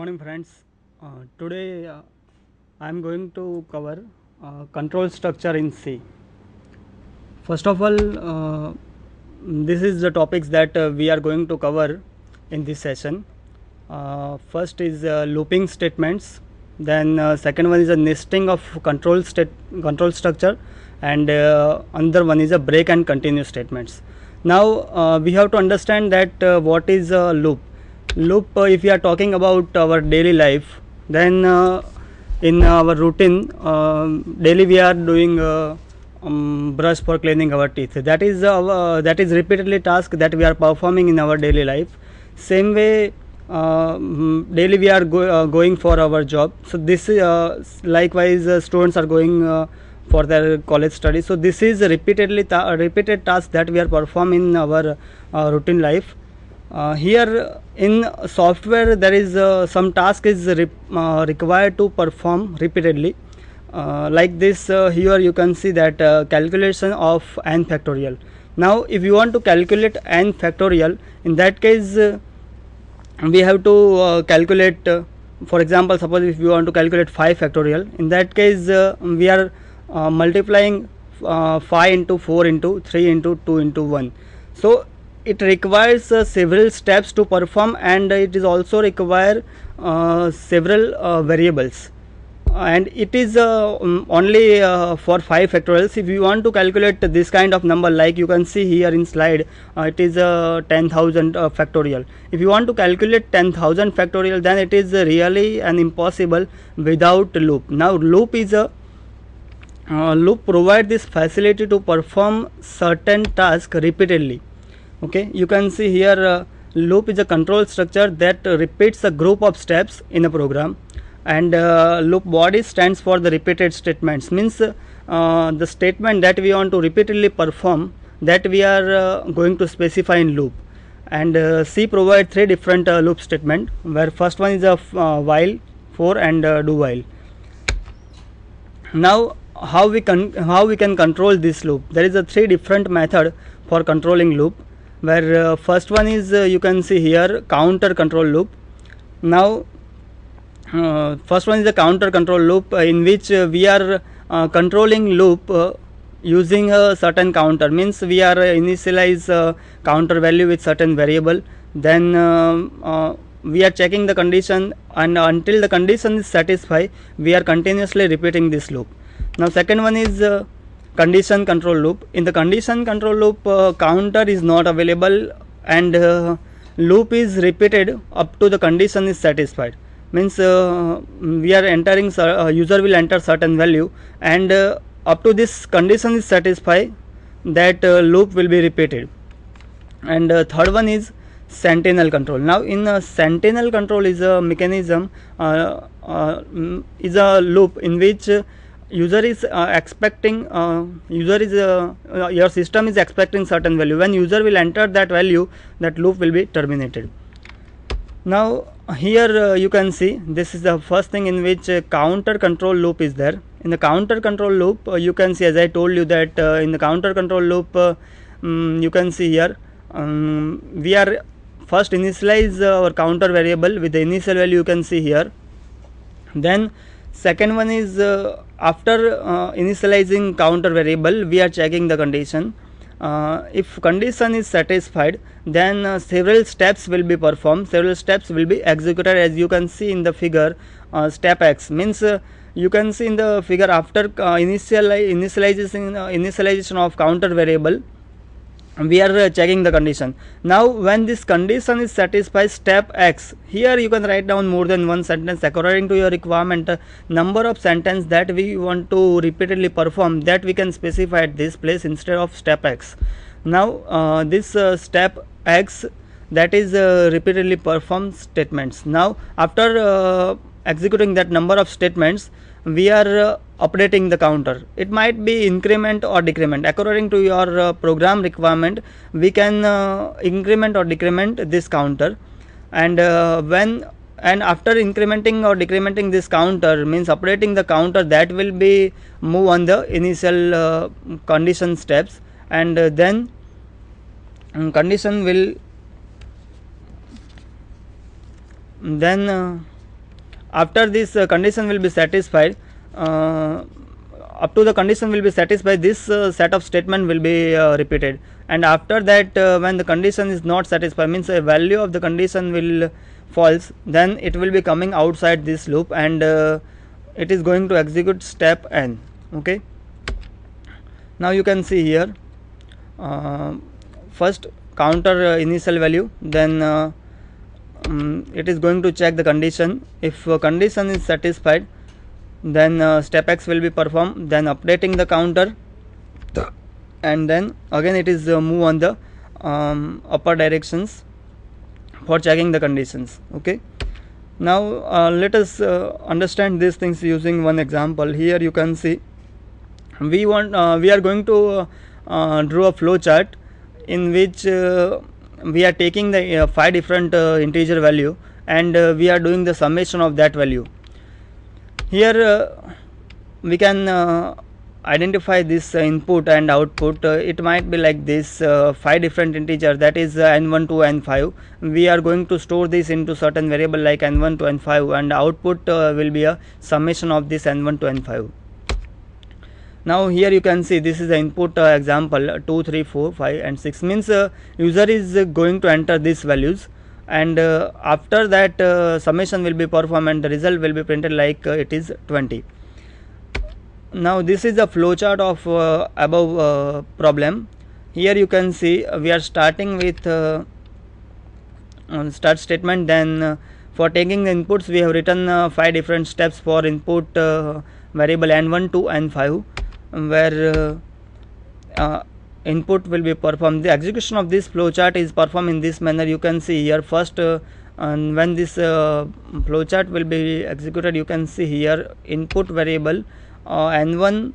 Good morning, friends. Today I am going to cover control structure in C. First of all, this is the topics that we are going to cover in this session. First is looping statements. Then second one is a nesting of control structure, and another one is a break and continue statements. Now we have to understand that what is a loop. Loop, if we are talking about our daily life, then in our routine, daily we are doing brush for cleaning our teeth. That is repeatedly task that we are performing in our daily life. Same way, daily we are going for our job. So this likewise students are going for their college study. So this is repeated task that we are performing in our routine life. Here in software there is some task is required to perform repeatedly, like this. Here you can see that calculation of n factorial. Now if you want to calculate n factorial, in that case we have to calculate, for example, suppose if you want to calculate 5 factorial, in that case we are multiplying 5 into 4 into 3 into 2 into 1. So it requires several steps to perform, and it is also require several variables, and it is only for 5 factorials. If you want to calculate this kind of number, like you can see here in slide, it is 10,000 factorial. If you want to calculate 10,000 factorial, then it is really an impossible without loop. Now loop is a loop provide this facility to perform certain task repeatedly. Okay, you can see here loop is a control structure that repeats a group of steps in a program, and loop body stands for the repeated statements, means the statement that we want to repeatedly perform, that we are going to specify in loop. And C provide 3 different loop statement, where first one is a while, for, and do while. Now how we can control this loop? There is a 3 different method for controlling loop, where first one is you can see here counter control loop. Now first one is a counter control loop, in which we are controlling loop using a certain counter, means we are initialize counter value with certain variable, then we are checking the condition, and until the condition is satisfied we are continuously repeating this loop. Now second one is condition control loop. In the condition control loop, counter is not available, and loop is repeated up to the condition is satisfied, means we are entering user will enter certain value, and up to this condition is satisfied, that loop will be repeated. And third one is sentinel control. Now in sentinel control is a mechanism, is a loop in which user is expecting your system is expecting certain value. When user will enter that value, that loop will be terminated. Now here you can see this is the first thing in which counter control loop is there. In the counter control loop, you can see, as I told you, that in the counter control loop you can see here we are first initialize our counter variable with the initial value, you can see here. Then second one is after initializing counter variable, we are checking the condition. If condition is satisfied, then several steps will be performed, several steps will be executed, as you can see in the figure. Step X means you can see in the figure, after initialization of counter variable, we are checking the condition. Now when this condition is satisfied, step X, here you can write down more than one sentence according to your requirement. Number of sentence that we want to repeatedly perform, that we can specify at this place instead of step X. Now this step X, that is repeatedly perform statements. Now after executing that number of statements, we are updating the counter. It might be increment or decrement according to your program requirement. We can increment or decrement this counter, and after incrementing or decrementing this counter, means updating the counter, that will be move on the initial condition steps, and then condition will then after this condition will be satisfied, up to the condition will be satisfied, this set of statement will be repeated, and after that when the condition is not satisfied, means a value of the condition will false, then it will be coming outside this loop, and it is going to execute step n. Okay, now you can see here, first counter initial value, then it is going to check the condition. If condition is satisfied, then step x will be performed, then updating the counter, and then again it is move on the upper directions for checking the conditions. Okay, now let us understand these things using one example. Here you can see, we are going to draw a flow chart in which we are taking the 5 different integer value, and we are doing the summation of that value. Here we can identify this input and output. It might be like this, 5 different integer, that is n1 to n5. We are going to store this into certain variable like n1 to n5, and output will be a summation of this n1 to n5. Now here you can see, this is the input example 2, 3, 4, 5 and 6, means user is going to enter these values, and after that summation will be performed and the result will be printed like it is 20. Now this is the flowchart of above problem. Here you can see we are starting with start statement, then for taking the inputs we have written 5 different steps for input variable n1 to n5, where input will be performed. The execution of this flowchart is performed in this manner. You can see here, first when this flowchart will be executed, you can see here input variable n1,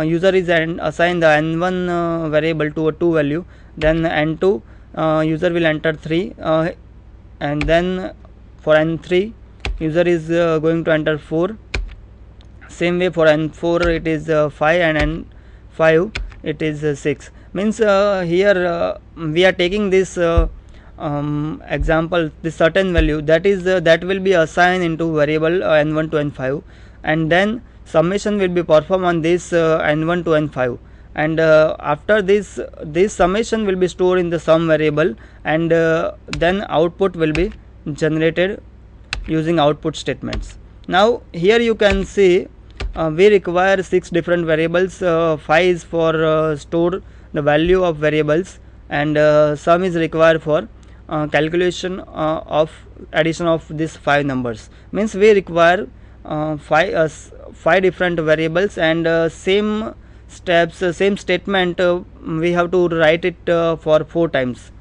user is assigned the n1 variable to a 2 value, then n2 user will enter 3, and then for n3 user is going to enter 4. Same way for n4 it is 5, and n5 it is 6. Means here we are taking this example, this certain value, that is that will be assigned into variable n1 to n5, and then summation will be performed on this n1 to n5, and after this summation will be stored in the sum variable, and then output will be generated using output statements. Now here you can see we require 6 different variables. 5 is for store the value of variables, and sum is required for calculation of addition of these 5 numbers. Means we require 5 different variables, and same steps, same statement we have to write it for 5 times.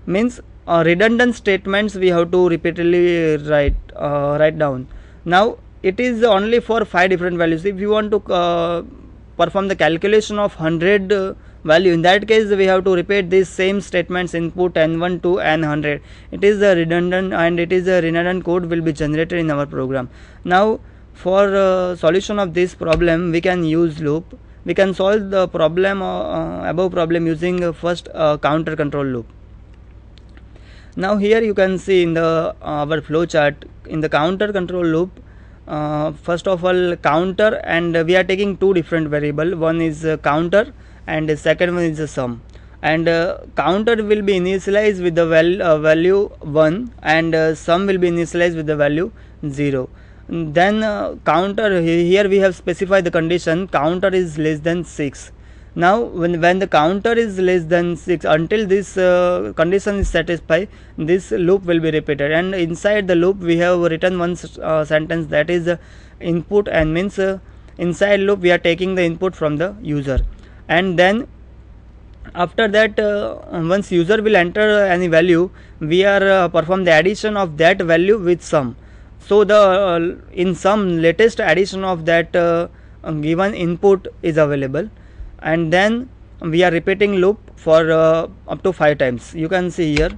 Means redundant statements we have to repeatedly write down. Now it is only for 5 different values. If you want to perform the calculation of 100 value, in that case we have to repeat these same statements, input n1 to n100. It is a redundant, and it is a redundant code will be generated in our program. Now for solution of this problem, we can use loop. We can solve the problem above problem using first counter control loop. Now here you can see in the our flow chart, in the counter control loop, first of all counter, and we are taking 2 different variable. One is counter and the second one is the sum, and counter will be initialized with the value 1, and sum will be initialized with the value 0. Then counter, here we have specified the condition counter is less than 6. Now when the counter is less than 6, until this condition is satisfied, this loop will be repeated, and inside the loop we have written one sentence, that is input, and means inside loop we are taking the input from the user, and then after that once user will enter any value, we are perform the addition of that value with sum. So the in sum latest addition of that given input is available, and then we are repeating loop for up to 5 times. You can see here,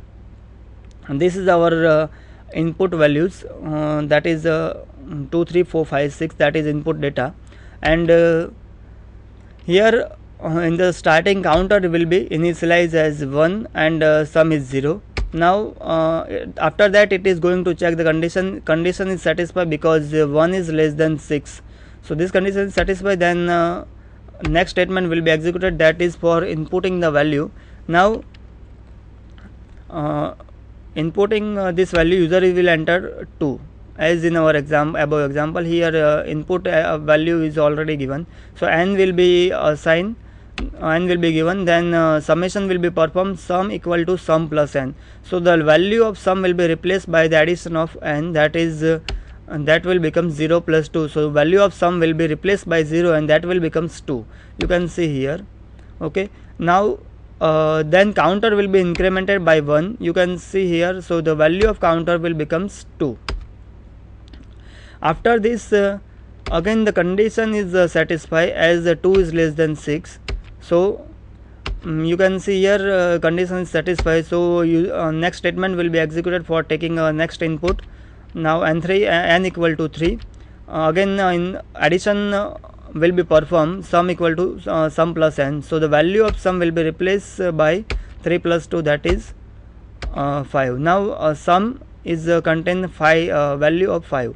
and this is our input values, that is 2, 3, 4, 5, 6, that is input data, and here in the starting counter will be initialized as 1, and sum is 0, Now after that it is going to check the condition is satisfied because 1 is less than 6. So this condition is satisfied, then next statement will be executed, that is for inputting the value. Now inputting this value, user will enter 2 as in our above example. Here input value is already given, so n will be assigned, n will be given, then summation will be performed, sum equal to sum plus n. So the value of sum will be replaced by the addition of n, that is that will become 0 plus 2. So value of sum will be replaced by 0 and that will becomes 2. You can see here. Okay, now then counter will be incremented by 1. You can see here. So the value of counter will becomes 2. After this again the condition is satisfied as 2 is less than 6. So you can see here condition is satisfied. So next statement will be executed for taking next input. Now n equal to 3. Again in addition will be performed, sum equal to sum plus n. So the value of sum will be replaced by 3 plus 2, that is 5. Now sum is contain 5 value of 5.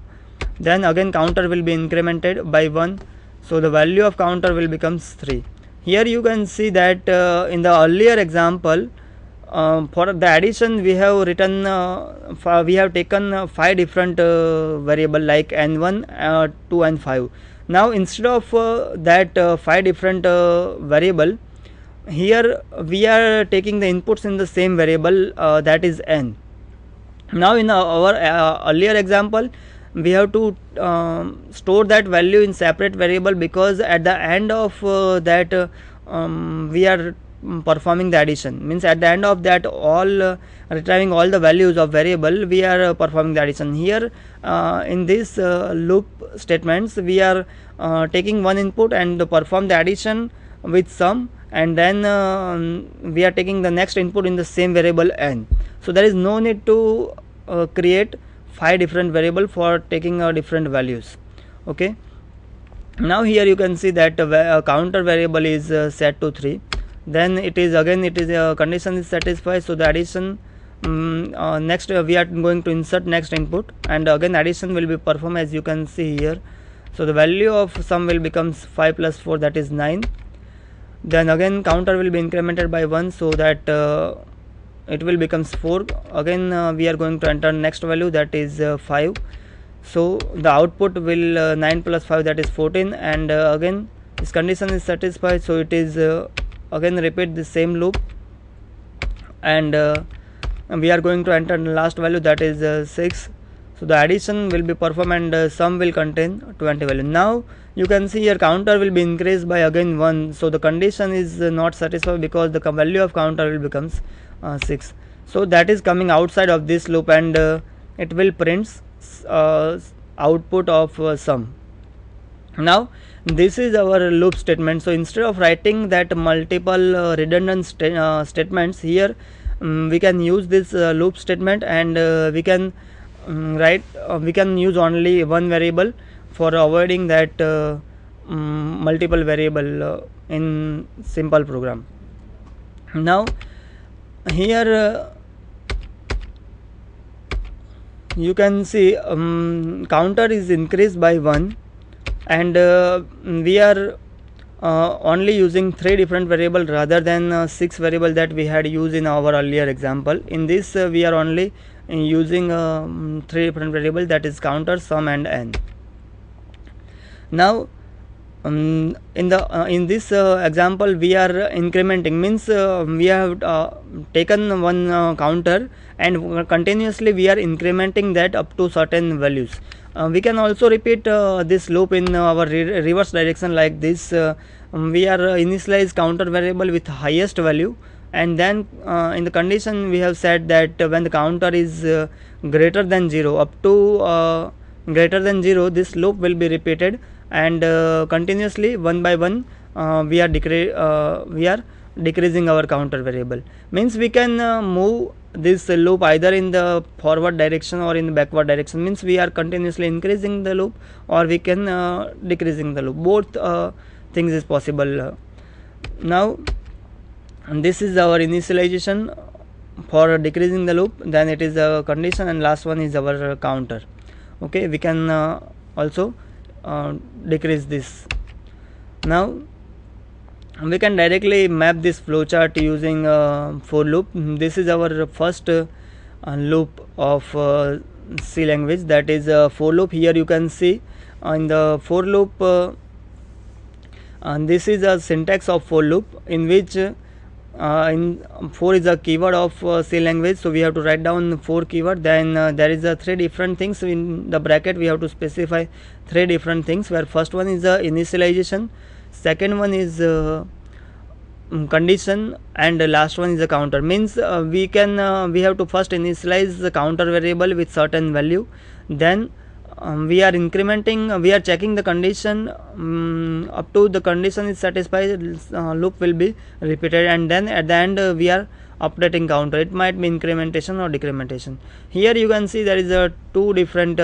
Then again counter will be incremented by 1. So the value of counter will becomes 3. Here you can see that in the earlier example, for the addition we have written we have taken 5 different variable like n1, 2 and 5. Now instead of that 5 different variable, here we are taking the inputs in the same variable, that is n. Now in our earlier example, we have to store that value in separate variable, because at the end of that we are performing the addition, means at the end of that all retrieving all the values of variable, we are performing the addition. Here in this loop statements, we are taking one input and perform the addition with sum, and then we are taking the next input in the same variable n. So there is no need to create 5 different variable for taking different values. Okay, now here you can see that counter variable is set to 3. Then it is condition is satisfied, so the addition next we are going to insert next input, and again addition will be performed as you can see here. So the value of sum will becomes 5 plus 4, that is 9. Then again counter will be incremented by 1, so that it will becomes 4. Again we are going to enter next value, that is 5. So the output will 9 plus 5, that is 14, and again this condition is satisfied, so it is again repeat the same loop, and we are going to enter the last value, that is 6. So the addition will be performed and sum will contain 20 value. Now you can see here counter will be increased by again 1. So the condition is not satisfied because the value of counter will becomes 6. So that is coming outside of this loop, and it will print output of sum. Now this is our loop statement. So instead of writing that multiple redundant statements, here we can use this loop statement, and we can we can use only one variable for avoiding that multiple variable in simple program. Now here you can see counter is increased by 1, and we are only using 3 different variable rather than 6 variable that we had used in our earlier example. In this we are only using 3 different variable, that is counter, sum and n. Now in this example we are incrementing, means we have taken one counter and continuously we are incrementing that up to certain values. We can also repeat this loop in our reverse direction like this. We are initialize counter variable with highest value, and then in the condition we have said that when the counter is greater than 0 up to greater than 0, this loop will be repeated, and continuously one by one we are decreasing our counter variable. Means we can move this loop either in the forward direction or in the backward direction, means we are continuously increasing the loop or we can decreasing the loop. Both things is possible. Now this is our initialization for decreasing the loop, then it is a condition, and last one is our counter. Okay, we can also decrease this. Now we can directly map this flowchart using for loop. This is our first loop of C language, that is for loop. Here you can see in the for loop, and this is a syntax of for loop, in which in for is a keyword of C language, so we have to write down 4 keyword. Then there is 3 different things in the bracket. We have to specify 3 different things, where first one is initialization, second one is condition, and the last one is the counter. Means we have to first initialize the counter variable with certain value, then we are incrementing, we are checking the condition up to the condition is satisfied, loop will be repeated, and then at the end we are updating counter. It might be incrementation or decrementation. Here you can see there is 2 different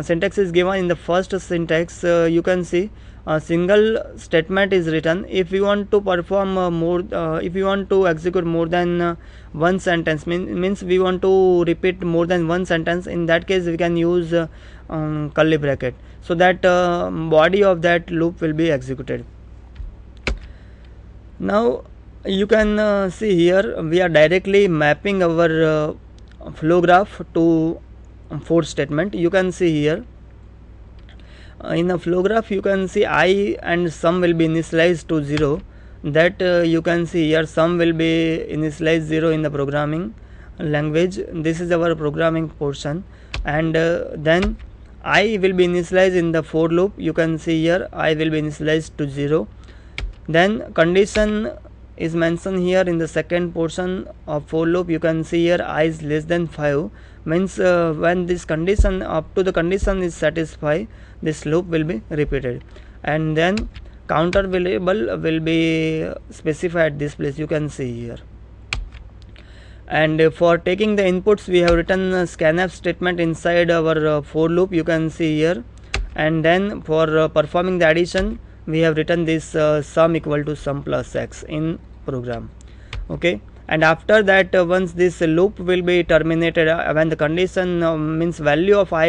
syntax is given. In the first syntax, you can see a single statement is written. If you want to perform if you want to execute more than one sentence, means we want to repeat more than one sentence, in that case we can use curly bracket, so that body of that loop will be executed. Now you can see here we are directly mapping our flow graph to for statement. You can see here in a flow graph, you can see I and sum will be initialized to 0. That you can see here sum will be initialized 0 in the programming language. This is our programming portion, and then I will be initialized in the for loop. You can see here I will be initialized to 0. Then condition is mentioned here in the second portion of for loop. You can see here I is less than 5, means when this condition up to the condition is satisfied, this loop will be repeated, and then counter variable will be specified at this place. You can see here, and for taking the inputs we have written a scanf statement inside our for loop. You can see here, and then for performing the addition we have written this sum equal to sum plus x in program. Okay, and after that once this loop will be terminated, when the condition means value of I